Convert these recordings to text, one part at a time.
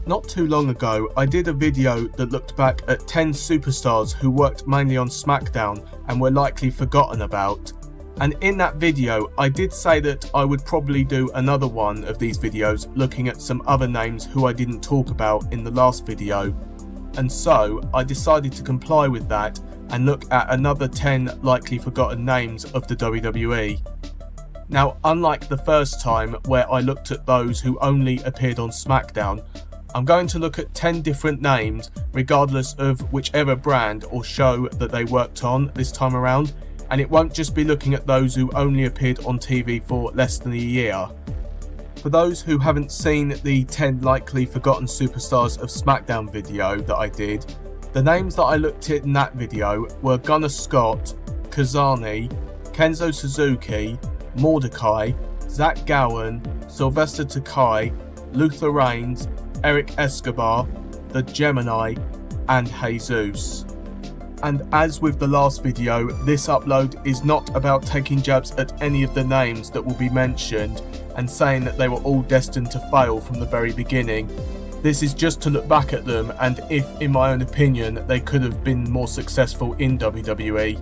Not too long ago, I did a video that looked back at 10 superstars who worked mainly on SmackDown and were likely forgotten about. And in that video, I did say that I would probably do another one of these videos looking at some other names who I didn't talk about in the last video. And so, I decided to comply with that and look at another 10 likely forgotten names of the WWE. Now, unlike the first time where I looked at those who only appeared on SmackDown, I'm going to look at 10 different names regardless of whichever brand or show that they worked on this time around, and it won't just be looking at those who only appeared on TV for less than a year. For those who haven't seen the 10 likely forgotten superstars of SmackDown video that I did, the names that I looked at in that video were Gunnar Scott, Kazani, Kenzo Suzuki, Mordecai, Zach Gowen, Sylvester Takai, Luther Reigns, Eric Escobar, the Gemini, and Jesus. And as with the last video, this upload is not about taking jabs at any of the names that will be mentioned and saying that they were all destined to fail from the very beginning. This is just to look back at them and if, in my own opinion, they could have been more successful in WWE.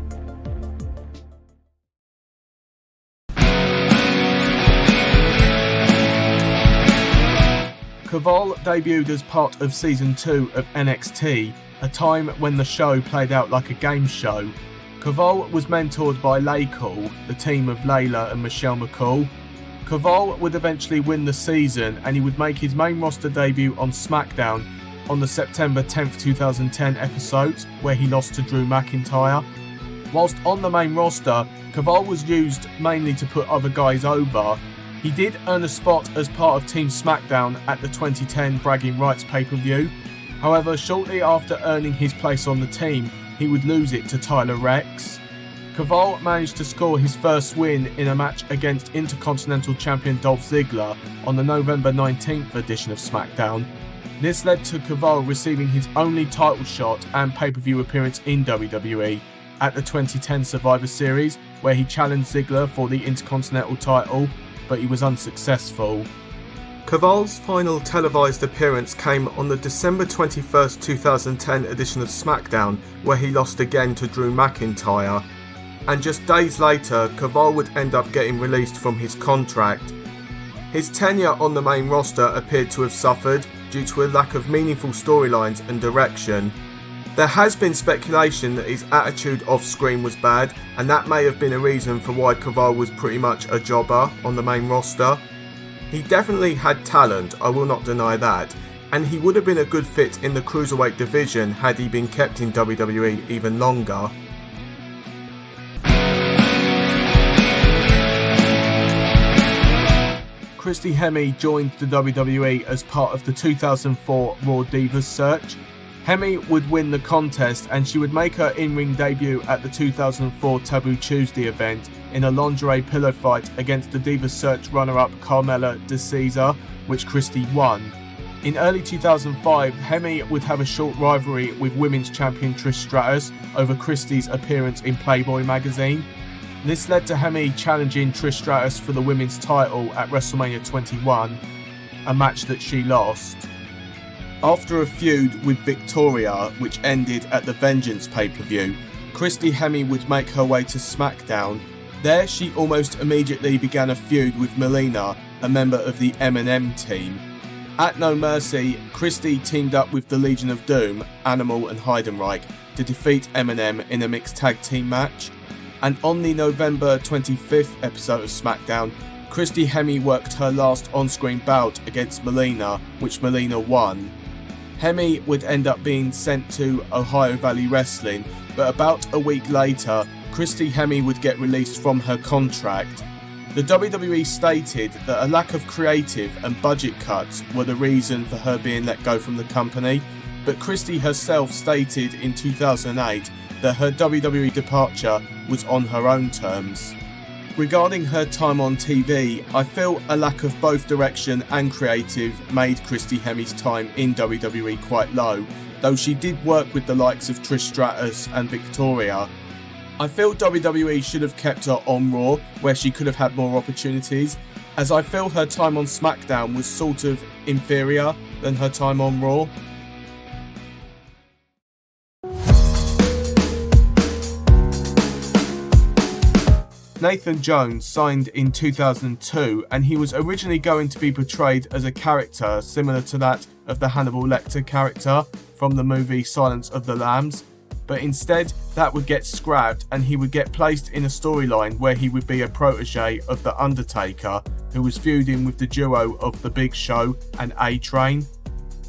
Kaval debuted as part of Season 2 of NXT, a time when the show played out like a game show. Kaval was mentored by Laycool, the team of Layla and Michelle McCool. Kaval would eventually win the season and he would make his main roster debut on SmackDown on the September 10th, 2010 episode where he lost to Drew McIntyre. Whilst on the main roster, Kaval was used mainly to put other guys over. He did earn a spot as part of Team SmackDown at the 2010 Bragging Rights pay-per-view. However, shortly after earning his place on the team, he would lose it to Tyler Rex. Kaval managed to score his first win in a match against Intercontinental Champion Dolph Ziggler on the November 19th edition of SmackDown. This led to Kaval receiving his only title shot and pay-per-view appearance in WWE at the 2010 Survivor Series, where he challenged Ziggler for the Intercontinental title, but he was unsuccessful. Kaval's final televised appearance came on the December 21st, 2010 edition of SmackDown, where he lost again to Drew McIntyre. And just days later, Kaval would end up getting released from his contract. His tenure on the main roster appeared to have suffered due to a lack of meaningful storylines and direction. There has been speculation that his attitude off-screen was bad, and that may have been a reason for why Kaval was pretty much a jobber on the main roster. He definitely had talent, I will not deny that, and he would have been a good fit in the Cruiserweight division had he been kept in WWE even longer. Christy Hemme joined the WWE as part of the 2004 Raw Divas search. Hemme would win the contest and she would make her in-ring debut at the 2004 Taboo Tuesday event in a lingerie pillow fight against the Divas Search runner-up Carmella de Caesar, which Christy won. In early 2005, Hemme would have a short rivalry with women's champion Trish Stratus over Christy's appearance in Playboy magazine. This led to Hemme challenging Trish Stratus for the women's title at WrestleMania 21, a match that she lost. After a feud with Victoria, which ended at the Vengeance pay-per-view, Christy Hemme would make her way to SmackDown. There she almost immediately began a feud with Melina, a member of the M&M team. At No Mercy, Christy teamed up with the Legion of Doom, Animal and Heidenreich, to defeat M&M in a mixed tag team match. And on the November 25th episode of SmackDown, Christy Hemme worked her last on-screen bout against Melina, which Melina won. Hemme would end up being sent to Ohio Valley Wrestling, but about a week later, Christy Hemme would get released from her contract. The WWE stated that a lack of creative and budget cuts were the reason for her being let go from the company, but Christy herself stated in 2008 that her WWE departure was on her own terms. Regarding her time on TV, I feel a lack of both direction and creative made Christy Hemme's time in WWE quite low, though she did work with the likes of Trish Stratus and Victoria. I feel WWE should have kept her on Raw, where she could have had more opportunities, as I feel her time on SmackDown was sort of inferior. than her time on Raw. Nathan Jones signed in 2002, and he was originally going to be portrayed as a character similar to that of the Hannibal Lecter character from the movie Silence of the Lambs, but instead that would get scrapped and he would get placed in a storyline where he would be a protege of The Undertaker, who was feuding with the duo of The Big Show and A-Train.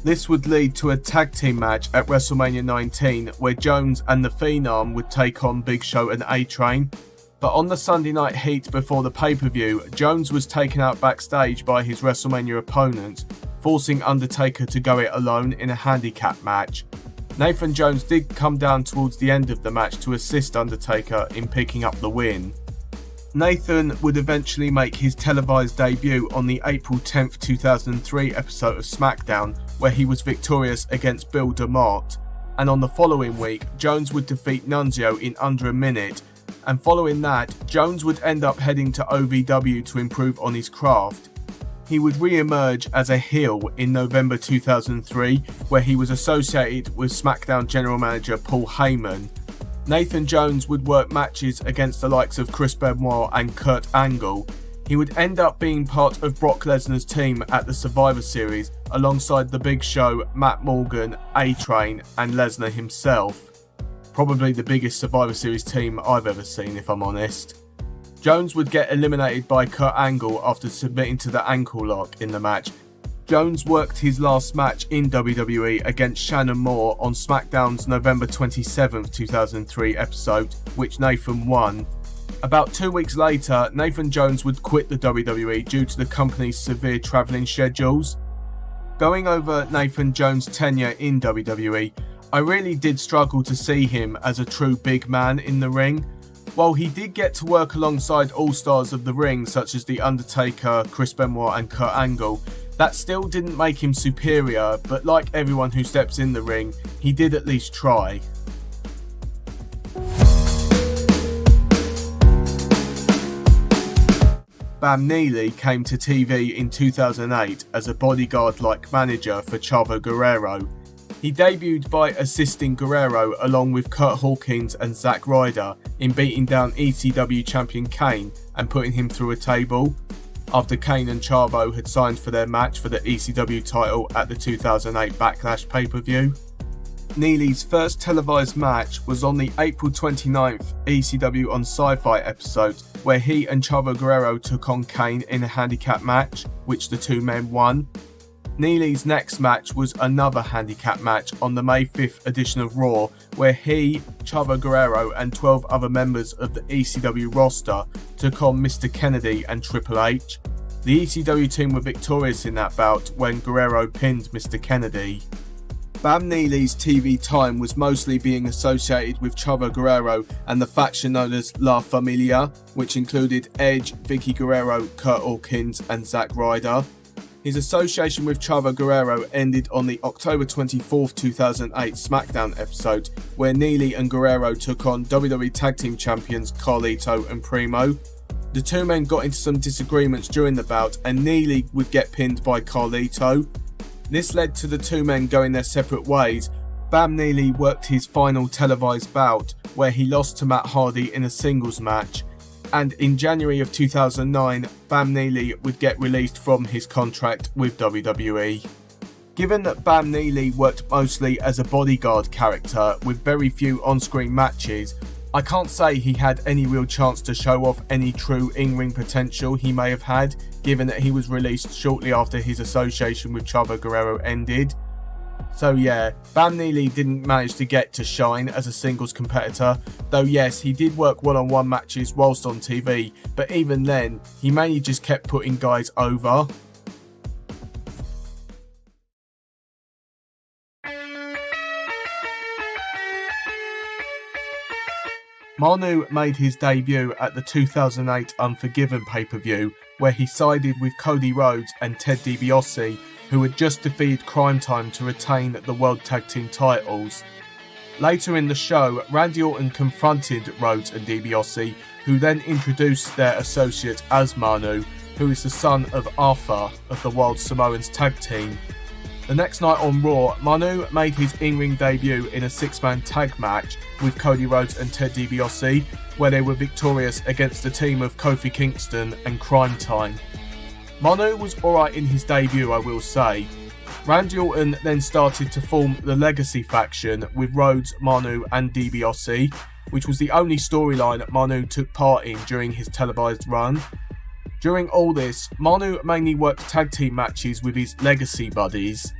This would lead to a tag team match at WrestleMania 19 where Jones and The Phenom would take on Big Show and A-Train. But on the Sunday Night Heat before the pay-per-view, Jones was taken out backstage by his WrestleMania opponent, forcing Undertaker to go it alone in a handicap match. Nathan Jones did come down towards the end of the match to assist Undertaker in picking up the win. Nathan would eventually make his televised debut on the April 10th, 2003 episode of SmackDown, where he was victorious against Bill DeMott, and on the following week, Jones would defeat Nunzio in under a minute, and following that, Jones would end up heading to OVW to improve on his craft. He would re-emerge as a heel in November 2003, where he was associated with SmackDown General Manager Paul Heyman. Nathan Jones would work matches against the likes of Chris Benoit and Kurt Angle. He would end up being part of Brock Lesnar's team at the Survivor Series, alongside The Big Show, Matt Morgan, A-Train and Lesnar himself. Probably the biggest Survivor Series team I've ever seen, if I'm honest. Jones would get eliminated by Kurt Angle after submitting to the ankle lock in the match. Jones worked his last match in WWE against Shannon Moore on SmackDown's November 27th, 2003 episode, which Nathan won. About 2 weeks later, Nathan Jones would quit the WWE due to the company's severe travelling schedules. Going over Nathan Jones' tenure in WWE, I really did struggle to see him as a true big man in the ring. While he did get to work alongside all-stars of the ring such as The Undertaker, Chris Benoit and Kurt Angle, that still didn't make him superior, but like everyone who steps in the ring, he did at least try. Bam Neely came to TV in 2008 as a bodyguard-like manager for Chavo Guerrero. He debuted by assisting Guerrero along with Kurt Hawkins and Zack Ryder in beating down ECW champion Kane and putting him through a table, after Kane and Chavo had signed for their match for the ECW title at the 2008 Backlash pay-per-view. Neely's first televised match was on the April 29th ECW on Sci-Fi episode, where he and Chavo Guerrero took on Kane in a handicap match, which the two men won. Neely's next match was another handicap match on the May 5th edition of Raw, where he, Chavo Guerrero and 12 other members of the ECW roster took on Mr. Kennedy and Triple H. The ECW team were victorious in that bout when Guerrero pinned Mr. Kennedy. Bam Neely's TV time was mostly being associated with Chavo Guerrero and the faction known as La Familia, which included Edge, Vicky Guerrero, Kurt Hawkins and Zack Ryder. His association with Chavo Guerrero ended on the October 24th, 2008 SmackDown episode, where Neely and Guerrero took on WWE Tag Team Champions Carlito and Primo. The two men got into some disagreements during the bout and Neely would get pinned by Carlito. This led to the two men going their separate ways. Bam Neely worked his final televised bout, where he lost to Matt Hardy in a singles match. And in January of 2009, Bam Neely would get released from his contract with WWE. Given that Bam Neely worked mostly as a bodyguard character with very few on-screen matches, I can't say he had any real chance to show off any true in-ring potential he may have had, given that he was released shortly after his association with Chavo Guerrero ended. So yeah, Bam Neely didn't manage to get to shine as a singles competitor, though yes, he did work one-on-one matches whilst on TV, but even then, he mainly just kept putting guys over. Manu made his debut at the 2008 Unforgiven pay-per-view, where he sided with Cody Rhodes and Ted DiBiase, who had just defeated Crime Time to retain the World Tag Team titles. Later in the show, Randy Orton confronted Rhodes and DiBiase, who then introduced their associate as Manu, who is the son of Arthur of the Wild Samoans Tag Team. The next night on Raw, Manu made his in-ring debut in a 6-man tag match with Cody Rhodes and Ted DiBiase, where they were victorious against a team of Kofi Kingston and Crime Time. Manu was alright in his debut, I will say. Randy Orton then started to form the Legacy faction with Rhodes, Manu and DiBiase, which was the only storyline Manu took part in during his televised run. During all this, Manu mainly worked tag team matches with his Legacy buddies.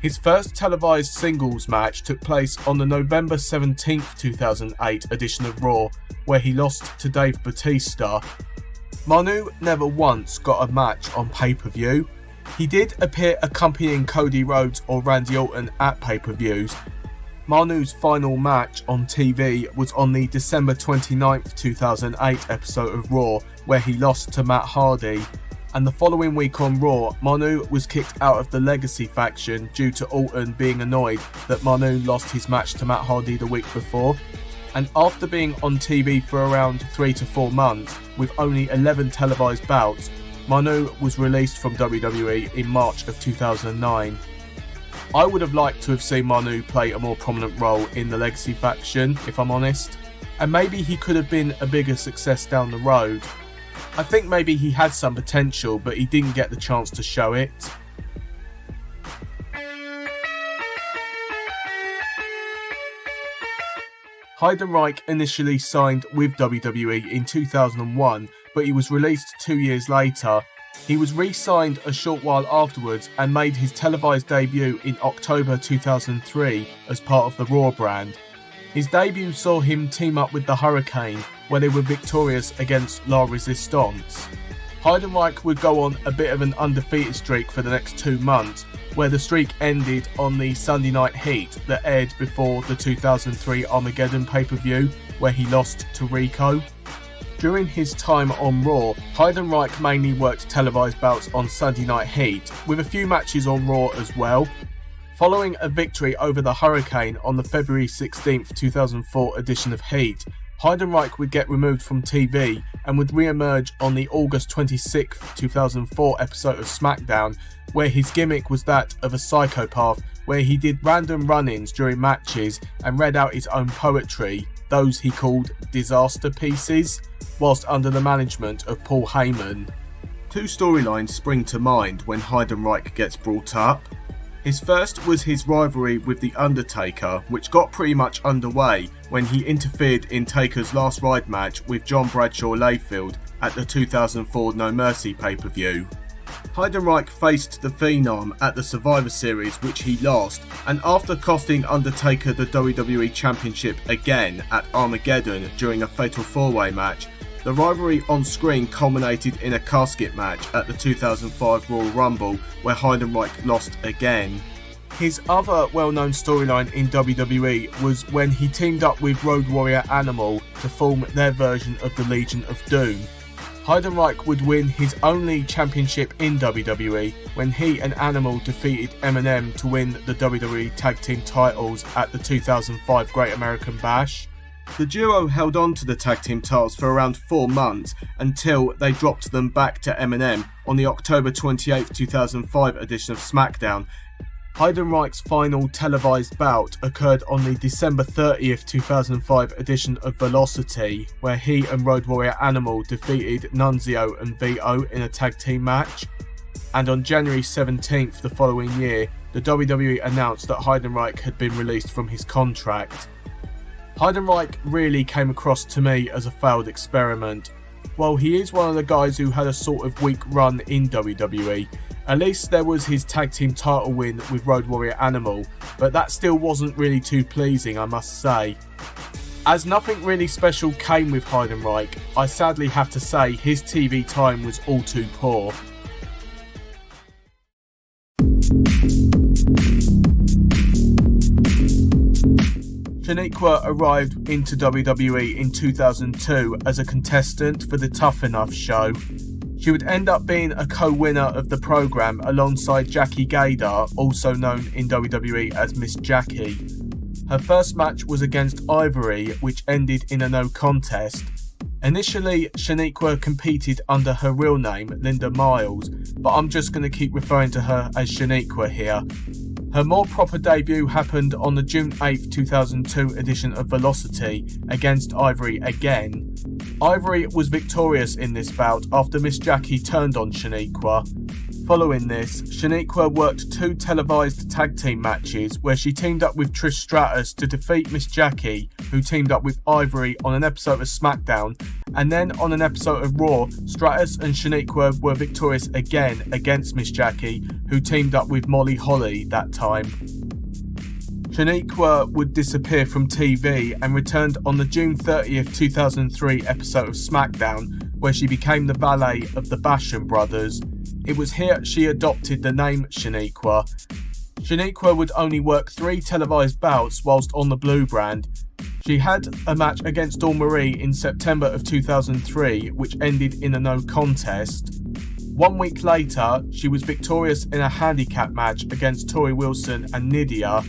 His first televised singles match took place on the November 17th, 2008 edition of Raw, where he lost to Dave Bautista. Manu never once got a match on pay-per-view. He did appear accompanying Cody Rhodes or Randy Orton at pay-per-views. Manu's final match on TV was on the December 29th, 2008 episode of Raw, where he lost to Matt Hardy. And the following week on Raw, Manu was kicked out of the Legacy faction due to Orton being annoyed that Manu lost his match to Matt Hardy the week before. And after being on TV for around 3 to 4 months, with only 11 televised bouts, Manu was released from WWE in March of 2009. I would have liked to have seen Manu play a more prominent role in the Legacy faction, if I'm honest, and maybe he could have been a bigger success down the road. I think maybe he had some potential, but he didn't get the chance to show it. Heidenreich initially signed with WWE in 2001, but he was released 2 years later. He was re-signed a short while afterwards and made his televised debut in October 2003 as part of the Raw brand. His debut saw him team up with the Hurricane, where they were victorious against La Resistance. Heidenreich would go on a bit of an undefeated streak for the next 2 months, where the streak ended on the Sunday Night Heat that aired before the 2003 Armageddon pay-per-view, where he lost to Rico. During his time on Raw, Heidenreich mainly worked televised bouts on Sunday Night Heat, with a few matches on Raw as well. Following a victory over the Hurricane on the February 16th, 2004 edition of Heat, Heidenreich would get removed from TV and would re-emerge on the August 26th, 2004 episode of SmackDown, where his gimmick was that of a psychopath, where he did random run-ins during matches and read out his own poetry, those he called disaster pieces, whilst under the management of Paul Heyman. 2 storylines spring to mind when Heidenreich gets brought up. His first was his rivalry with The Undertaker, which got pretty much underway when he interfered in Taker's last ride match with John Bradshaw Layfield at the 2004 No Mercy pay-per-view. Heidenreich faced the Phenom at the Survivor Series, which he lost, and after costing Undertaker the WWE Championship again at Armageddon during a Fatal 4-Way match, the rivalry on screen culminated in a casket match at the 2005 Royal Rumble, where Heidenreich lost again. His other well-known storyline in WWE was when he teamed up with Road Warrior Animal to form their version of the Legion of Doom. Heidenreich would win his only championship in WWE when he and Animal defeated Eminem to win the WWE Tag Team titles at the 2005 Great American Bash. The duo held on to the tag team titles for around 4 months until they dropped them back to Eminem on the October 28, 2005 edition of SmackDown. Heidenreich's final televised bout occurred on the December 30th, 2005 edition of Velocity, where he and Road Warrior Animal defeated Nunzio and Vito in a tag team match. And on January 17th the following year, the WWE announced that Heidenreich had been released from his contract. Heidenreich really came across to me as a failed experiment. While he is one of the guys who had a sort of weak run in WWE, at least there was his tag team title win with Road Warrior Animal, but that still wasn't really too pleasing, I must say. As nothing really special came with Heidenreich, I sadly have to say his TV time was all too poor. Shaniqua arrived into WWE in 2002 as a contestant for the Tough Enough show. She would end up being a co-winner of the programme alongside Jackie Gaydar, also known in WWE as Miss Jackie. Her first match was against Ivory, which ended in a no contest. Initially, Shaniqua competed under her real name, Linda Miles, but I'm just going to keep referring to her as Shaniqua here. Her more proper debut happened on the June 8, 2002 edition of Velocity against Ivory again. Ivory was victorious in this bout after Miss Jackie turned on Shaniqua. Following this, Shaniqua worked 2 televised tag team matches where she teamed up with Trish Stratus to defeat Miss Jackie, who teamed up with Ivory on an episode of SmackDown, and then on an episode of Raw, Stratus and Shaniqua were victorious again against Miss Jackie, who teamed up with Molly Holly that time. Shaniqua would disappear from TV and returned on the June 30th, 2003 episode of SmackDown, where she became the valet of the Basham brothers. It was here she adopted the name Shaniqua. Shaniqua would only work 3 televised bouts whilst on the Blue brand. She had a match against Dawn Marie in September of 2003, which ended in a no contest. 1 week later, she was victorious in a handicap match against Tori Wilson and Nydia,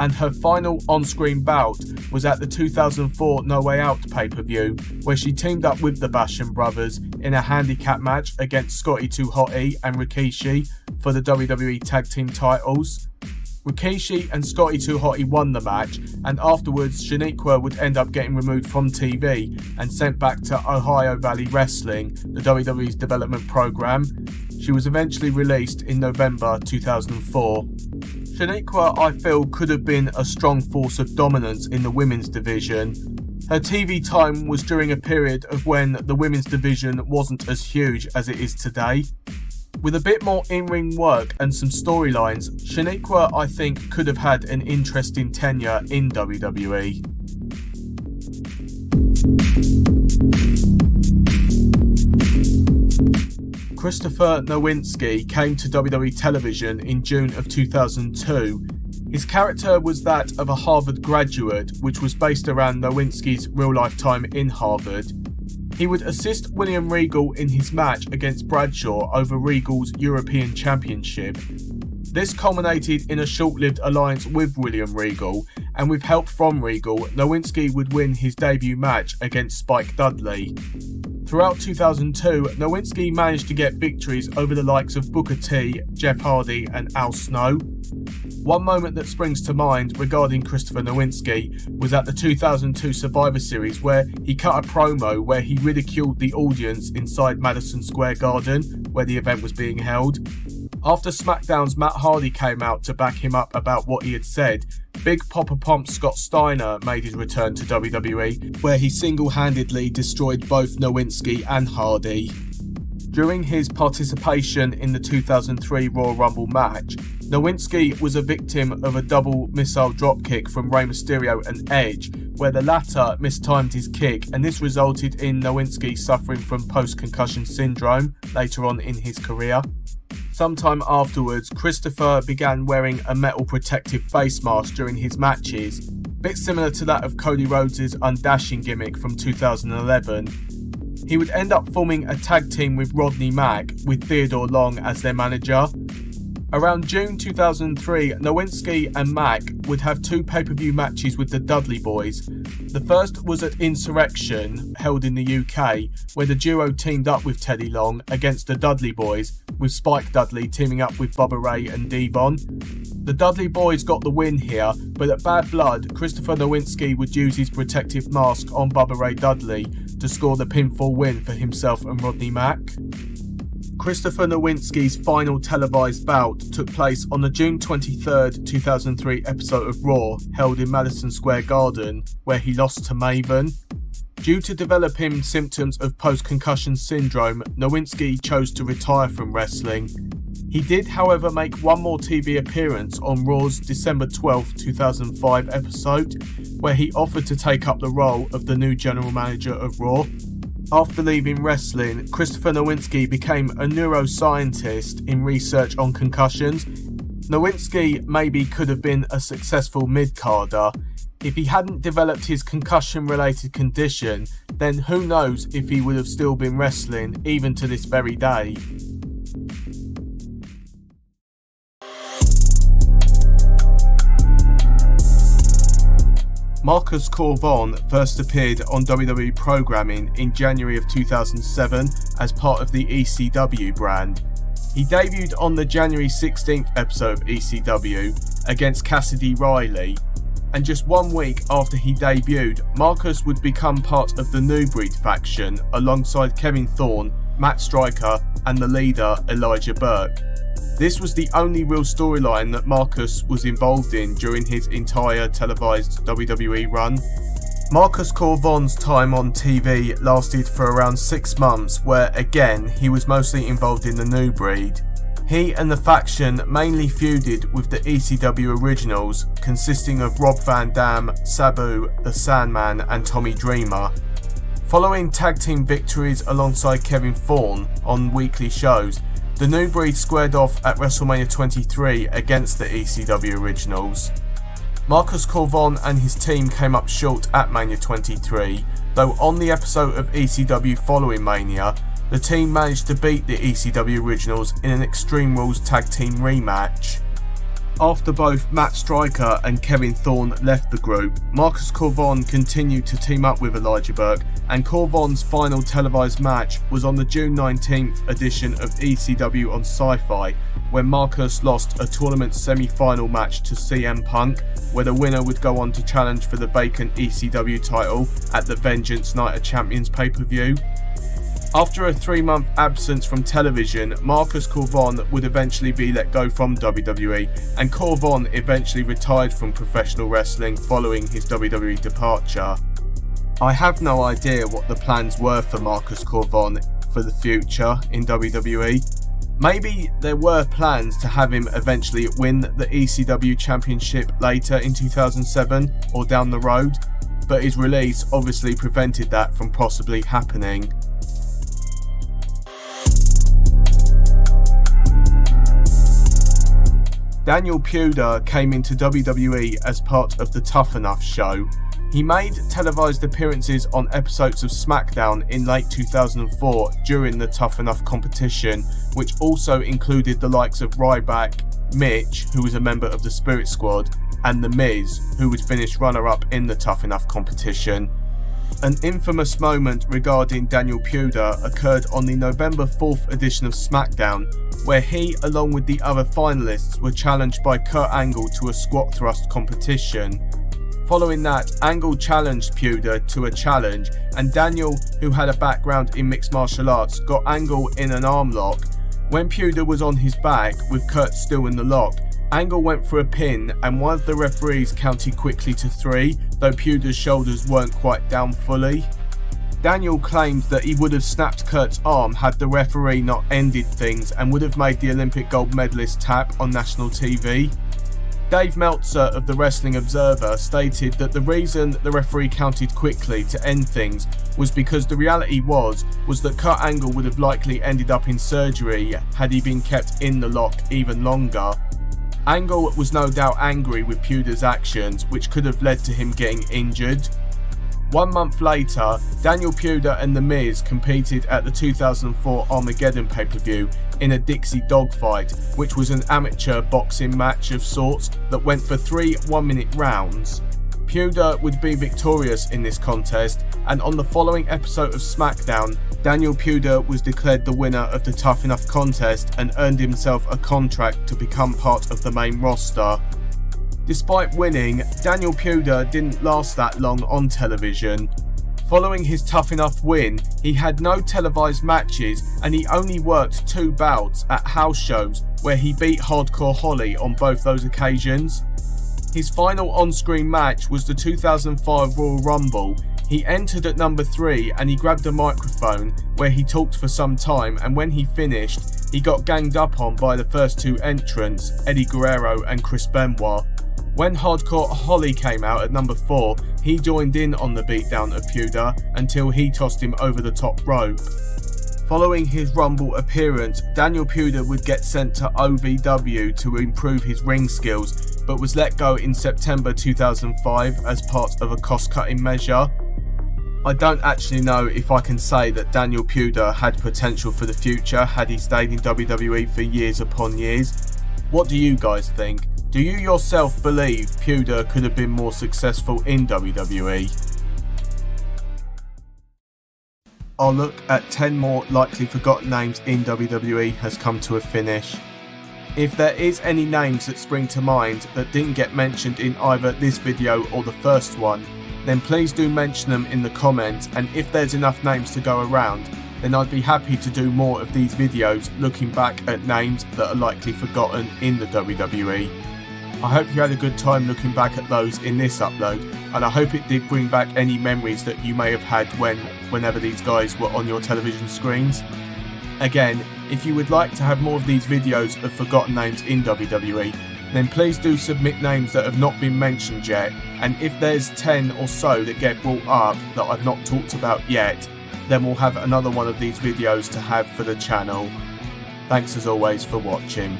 and her final on-screen bout was at the 2004 No Way Out pay-per-view, where she teamed up with the Basham brothers in a handicap match against Scotty 2 Hotty and Rikishi for the WWE Tag Team titles. Rikishi and Scotty 2 Hotty won the match, and afterwards Shaniqua would end up getting removed from TV and sent back to Ohio Valley Wrestling, the WWE's development program. She was eventually released in November 2004. Shaniqua, I feel, could have been a strong force of dominance in the women's division. Her TV time was during a period of when the women's division wasn't as huge as it is today. With a bit more in-ring work and some storylines, Shaniqua, I think, could have had an interesting tenure in WWE. Christopher Nowinski came to WWE television in June of 2002. His character was that of a Harvard graduate, which was based around Nowinski's real-life time in Harvard. He would assist William Regal in his match against Bradshaw over Regal's European Championship. This culminated in a short-lived alliance with William Regal, and with help from Regal, Nowinski would win his debut match against Spike Dudley. Throughout 2002, Nowinski managed to get victories over the likes of Booker T, Jeff Hardy and Al Snow. One moment that springs to mind regarding Christopher Nowinski was at the 2002 Survivor Series, where he cut a promo where he ridiculed the audience inside Madison Square Garden, where the event was being held. After SmackDown's Matt Hardy came out to back him up about what he had said, Big Papa Pump Scott Steiner made his return to WWE, where he single-handedly destroyed both Nowinski and Hardy. During his participation in the 2003 Royal Rumble match, Nowinski was a victim of a double missile dropkick from Rey Mysterio and Edge, where the latter mistimed his kick, and this resulted in Nowinski suffering from post-concussion syndrome later on in his career. Sometime afterwards, Christopher began wearing a metal protective face mask during his matches, a bit similar to that of Cody Rhodes' undashing gimmick from 2011. He would end up forming a tag team with Rodney Mack, with Theodore Long as their manager. Around June 2003, Nowinski and Mack would have 2 pay-per-view matches with the Dudley Boys. The first was at Insurrection, held in the UK, where the duo teamed up with Teddy Long against the Dudley Boys, with Spike Dudley teaming up with Bubba Ray and Devon. The Dudley Boys got the win here, but at Bad Blood, Christopher Nowinski would use his protective mask on Bubba Ray Dudley to score the pinfall win for himself and Rodney Mack. Christopher Nowinski's final televised bout took place on the June 23, 2003 episode of Raw, held in Madison Square Garden, where he lost to Maven. Due to developing symptoms of post-concussion syndrome, Nowinski chose to retire from wrestling. He did, however, make one more TV appearance on Raw's December 12, 2005 episode, where he offered to take up the role of the new general manager of Raw. After leaving wrestling, Christopher Nowinski became a neuroscientist in research on concussions. Nowinski maybe could have been a successful mid-carder. If he hadn't developed his concussion-related condition, then who knows if he would have still been wrestling even to this very day. Marcus Corvon first appeared on WWE programming in January of 2007 as part of the ECW brand. He debuted on the January 16th episode of ECW against Cassidy Riley, and just 1 week after he debuted, Marcus would become part of the New Breed faction alongside Kevin Thorne, Matt Striker and the leader Elijah Burke. This was the only real storyline that Marcus was involved in during his entire televised WWE run. Marcus Corvon's time on TV lasted for around 6 months, where again he was mostly involved in the New Breed. He and the faction mainly feuded with the ECW originals, consisting of Rob Van Dam, Sabu, The Sandman and Tommy Dreamer. Following tag team victories alongside Kevin Thorne on weekly shows, the New Breed squared off at WrestleMania 23 against the ECW originals. Marcus Corvon and his team came up short at Mania 23, though on the episode of ECW following Mania, the team managed to beat the ECW originals in an Extreme Rules tag team rematch. After both Matt Striker and Kevin Thorne left the group, Marcus Corvon continued to team up with Elijah Burke, and Corvon's final televised match was on the June 19th edition of ECW on Sci-Fi, when Marcus lost a tournament semi-final match to CM Punk, where the winner would go on to challenge for the vacant ECW title at the Vengeance Night of Champions pay-per-view. After a 3-month absence from television, Marcus Corvon would eventually be let go from WWE, and Corvon eventually retired from professional wrestling following his WWE departure. I have no idea what the plans were for Marcus Corvon for the future in WWE. Maybe there were plans to have him eventually win the ECW Championship later in 2007 or down the road, but his release obviously prevented that from possibly happening. Daniel Puder came into WWE as part of the Tough Enough show. He made televised appearances on episodes of SmackDown in late 2004 during the Tough Enough competition, which also included the likes of Ryback, Mitch, who was a member of the Spirit Squad, and The Miz, who would finish runner-up in the Tough Enough competition. An infamous moment regarding Daniel Puder occurred on the November 4th edition of SmackDown, where he, along with the other finalists, were challenged by Kurt Angle to a squat thrust competition. Following that, Angle challenged Puder to a challenge, and Daniel, who had a background in mixed martial arts, got Angle in an arm lock. When Puder was on his back, with Kurt still in the lock, Angle went for a pin, and one of the referees counted quickly to 3, though Puder's shoulders weren't quite down fully. Daniel claimed that he would have snapped Kurt's arm had the referee not ended things, and would have made the Olympic gold medalist tap on national TV. Dave Meltzer of the Wrestling Observer stated that the reason the referee counted quickly to end things was because the reality was that Kurt Angle would have likely ended up in surgery had he been kept in the lock even longer. Angle was no doubt angry with Puder's actions, which could have led to him getting injured. 1 month later, Daniel Puder and The Miz competed at the 2004 Armageddon pay-per-view in a Dixie dogfight, which was an amateur boxing match of sorts that went for 3 one-minute rounds. Puder would be victorious in this contest, and on the following episode of SmackDown, Daniel Puder was declared the winner of the Tough Enough contest and earned himself a contract to become part of the main roster. Despite winning, Daniel Puder didn't last that long on television. Following his Tough Enough win, he had no televised matches, and he only worked 2 bouts at house shows where he beat Hardcore Holly on both those occasions. His final on-screen match was the 2005 Royal Rumble. He entered at number 3 and he grabbed a microphone where he talked for some time, and when he finished, he got ganged up on by the first 2 entrants, Eddie Guerrero and Chris Benoit. When Hardcore Holly came out at number 4, he joined in on the beatdown of Puder until he tossed him over the top rope. Following his Rumble appearance, Daniel Puder would get sent to OVW to improve his ring skills, but was let go in September 2005 as part of a cost-cutting measure. I don't actually know if I can say that Daniel Puder had potential for the future had he stayed in WWE for years upon years. What do you guys think? Do you yourself believe Puder could have been more successful in WWE? our look at 10 more likely forgotten names in WWE has come to a finish. If there is any names that spring to mind that didn't get mentioned in either this video or the first one, then please do mention them in the comments, and if there's enough names to go around, then I'd be happy to do more of these videos looking back at names that are likely forgotten in the WWE. I hope you had a good time looking back at those in this upload, and I hope it did bring back any memories that you may have had whenever these guys were on your television screens. Again, if you would like to have more of these videos of forgotten names in WWE, then please do submit names that have not been mentioned yet, and if there's 10 or so that get brought up that I've not talked about yet, then we'll have another one of these videos to have for the channel. Thanks as always for watching.